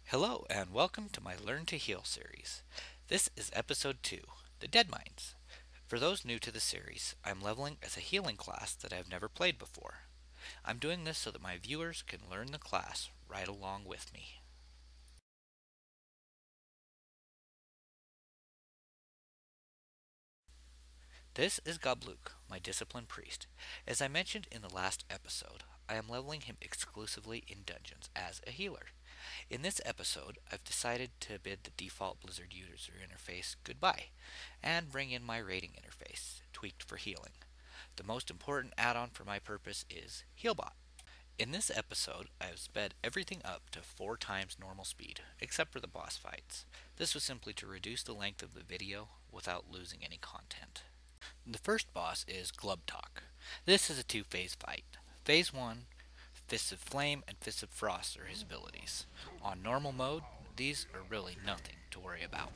Hello, and welcome to my Learn to Heal series. This is episode 2, The Dead Mines. For those new to the series, I'm leveling as a healing class that I've never played before. I'm doing this so that my viewers can learn the class right along with me. This is Gobluk, my disciplined priest. As I mentioned in the last episode, I am leveling him exclusively in dungeons as a healer. In this episode, I've decided to bid the default Blizzard user interface goodbye and bring in my rating interface, tweaked for healing. The most important add-on for my purpose is Healbot. In this episode, I have sped everything up to 4 times normal speed, except for the boss fights. This was simply to reduce the length of the video without losing any content. The first boss is Glubtalk. This is a two-phase fight. Phase 1, Fists of Flame and Fists of Frost are his abilities. On normal mode, these are really nothing to worry about.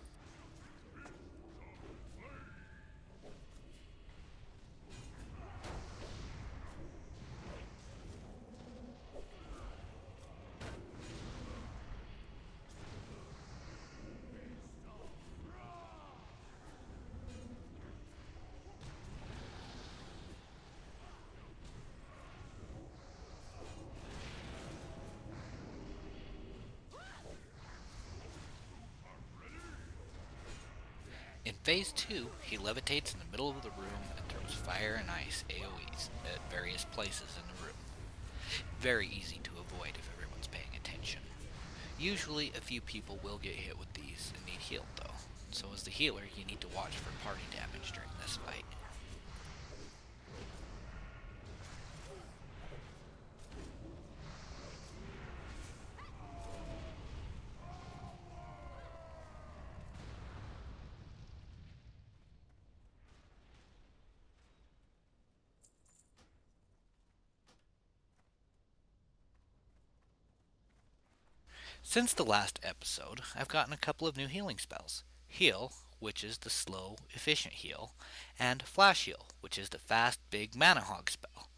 In Phase 2, he levitates in the middle of the room and throws fire and ice AoEs at various places in the room. Very easy to avoid if everyone's paying attention. Usually, a few people will get hit with these and need healed though, so as the healer, you need to watch for party damage during this fight. Since the last episode, I've gotten a couple of new healing spells. Heal, which is the slow, efficient heal, and Flash Heal, which is the fast, big Mana Hog spell.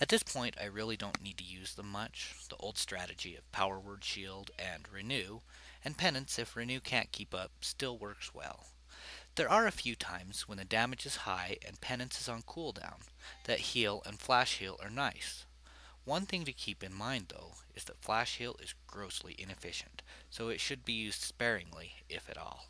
At this point, I really don't need to use them much. The old strategy of Power Word Shield and Renew, and Penance if Renew can't keep up, still works well. There are a few times when the damage is high and Penance is on cooldown that Heal and Flash Heal are nice. One thing to keep in mind, though, is that Flash Heal is grossly inefficient, so it should be used sparingly, if at all.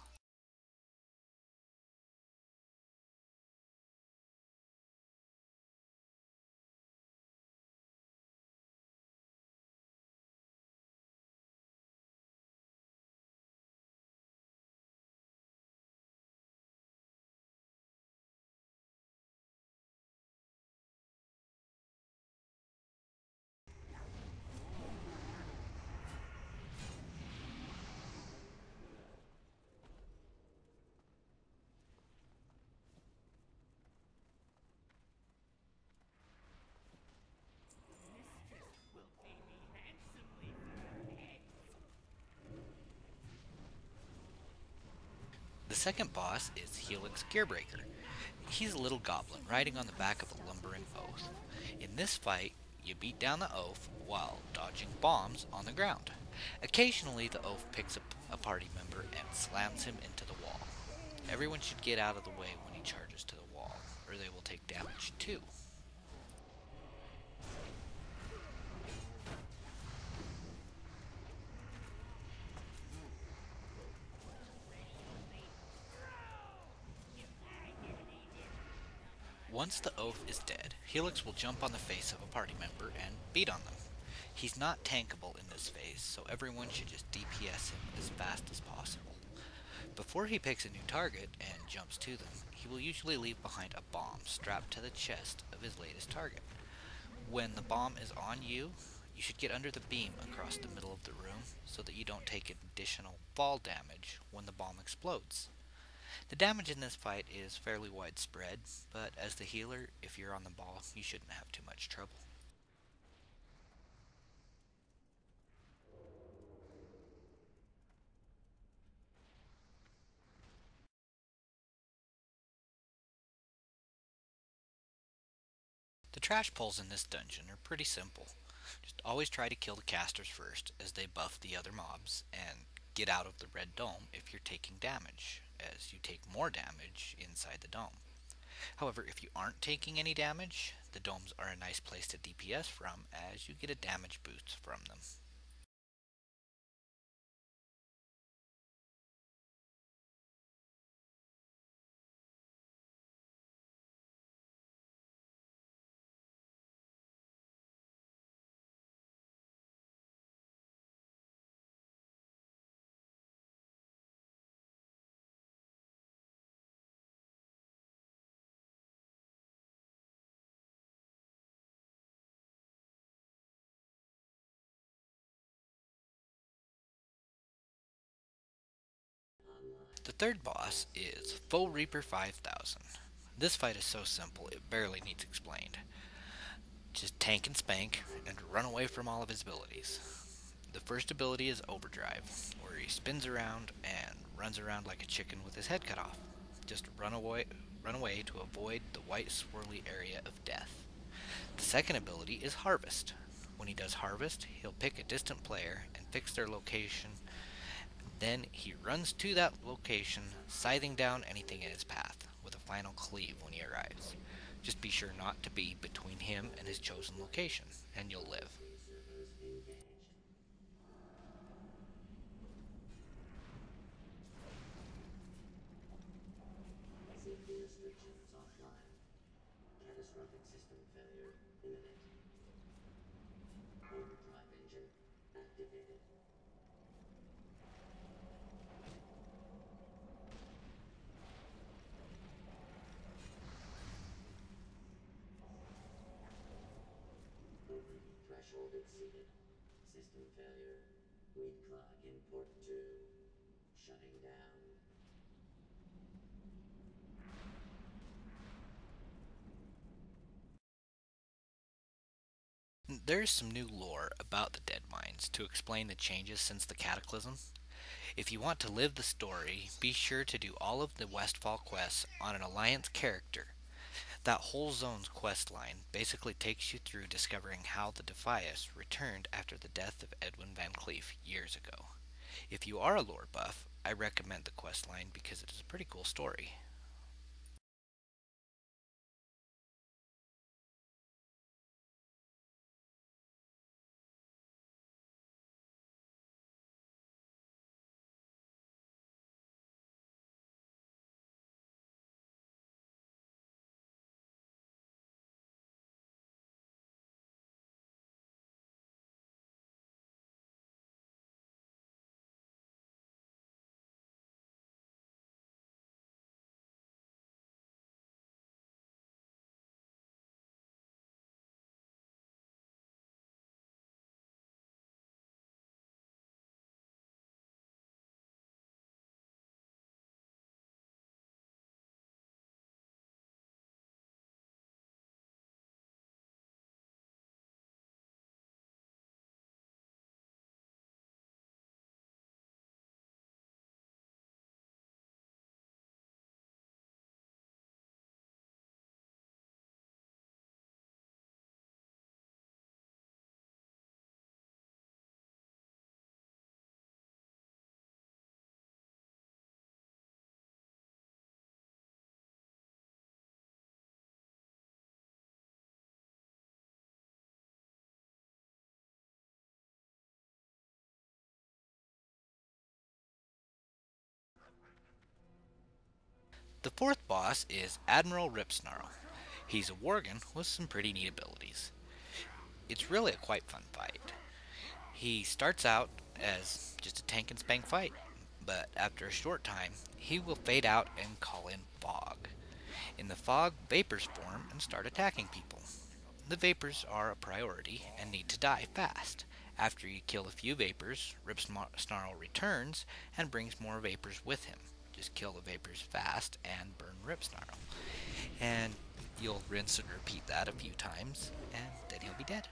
The second boss is Helix Gearbreaker. He's a little goblin riding on the back of a lumbering oaf. In this fight, you beat down the oaf while dodging bombs on the ground. Occasionally, the oaf picks up a party member and slams him into the wall. Everyone should get out of the way when he charges to the wall, or they will take damage too. Once the oaf is dead, Helix will jump on the face of a party member and beat on them. He's not tankable in this phase, so everyone should just DPS him as fast as possible. Before he picks a new target and jumps to them, he will usually leave behind a bomb strapped to the chest of his latest target. When the bomb is on you, you should get under the beam across the middle of the room so that you don't take additional fall damage when the bomb explodes. The damage in this fight is fairly widespread, but as the healer, if you're on the ball, you shouldn't have too much trouble. The trash pulls in this dungeon are pretty simple. Just always try to kill the casters first as they buff the other mobs, and get out of the red dome if you're taking damage, as you take more damage inside the dome. However, if you aren't taking any damage, the domes are a nice place to DPS from as you get a damage boost from them. The third boss is Foe Reaper 5000. This fight is so simple it barely needs explained. Just tank and spank and run away from all of his abilities. The first ability is Overdrive, where he spins around and runs around like a chicken with his head cut off. Just run away to avoid the white swirly area of death. The second ability is Harvest. When he does Harvest, he'll pick a distant player and fix their location. Then he runs to that location, scything down anything in his path, with a final cleave when he arrives. Just be sure not to be between him and his chosen location, and you'll live. Safety restrictions offline. Catastrophic system failure imminent. Overdrive engine activated. Overheat threshold exceeded. System failure. Read clock in port 2. Shutting down. There's some new lore about the Dead Mines to explain the changes since the Cataclysm. If you want to live the story, be sure to do all of the Westfall quests on an Alliance character. That whole zone's quest line basically takes you through discovering how the Defias returned after the death of Edwin Van Cleef years ago. If you are a lore buff, I recommend the quest line because it is a pretty cool story. The fourth boss is Admiral Ripsnarl. He's a Worgen with some pretty neat abilities. It's really a quite fun fight. He starts out as just a tank and spank fight, but after a short time, he will fade out and call in fog. In the fog, vapors form and start attacking people. The vapors are a priority and need to die fast. After you kill a few vapors, Ripsnarl returns and brings more vapors with him. Just kill the vapors fast and burn Ripsnarl. And you'll rinse and repeat that a few times, and then he'll be dead.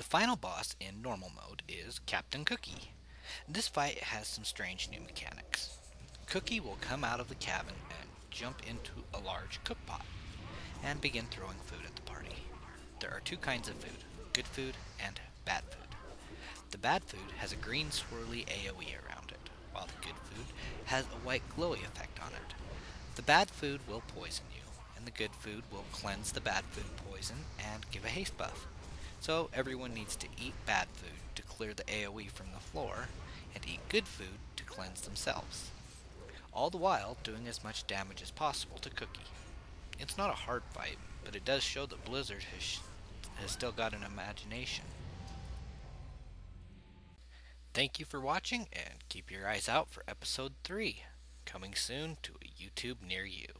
The final boss in normal mode is Captain Cookie. This fight has some strange new mechanics. Cookie will come out of the cabin and jump into a large cook pot and begin throwing food at the party. There are two kinds of food, good food and bad food. The bad food has a green swirly AoE around it, while the good food has a white glowy effect on it. The bad food will poison you, and the good food will cleanse the bad food poison and give a haste buff. So everyone needs to eat bad food to clear the AoE from the floor, and eat good food to cleanse themselves. All the while doing as much damage as possible to Cookie. It's not a hard fight, but it does show that Blizzard has still got an imagination. Thank you for watching, and keep your eyes out for episode 3, coming soon to a YouTube near you.